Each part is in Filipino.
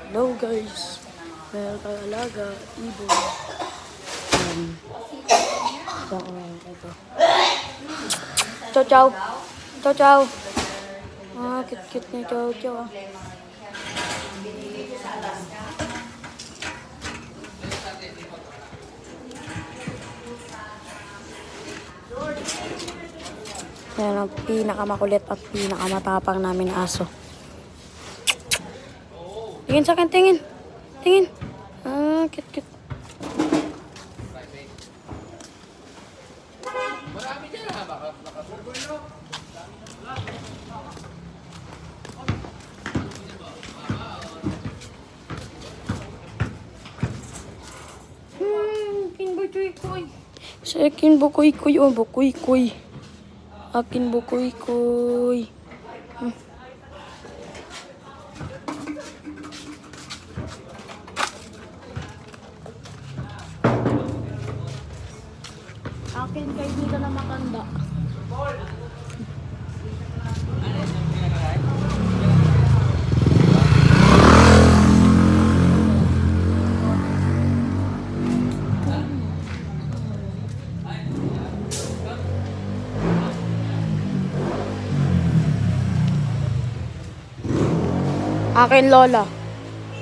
Hello guys, meron tayong alaga, ibon. Ito. Chow chow. Chow chow. Ah, cute na chow chow. Yan ang pinakamakulit at pinakamatapang namin aso. Tingin sa akin, tingin. Tingin. Ah, cute. Marami dyan ha, baka survive no? Kinbukoy-koy. Sa akin bukoy-koy, oh, bukoy-koy. Akin bukoy-koy. Akin kaibigan na makanda. Akin lola,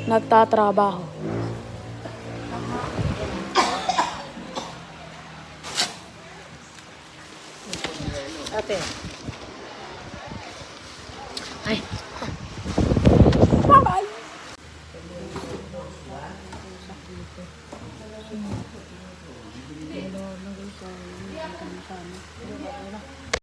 nagtatrabaho. Ate. Ay.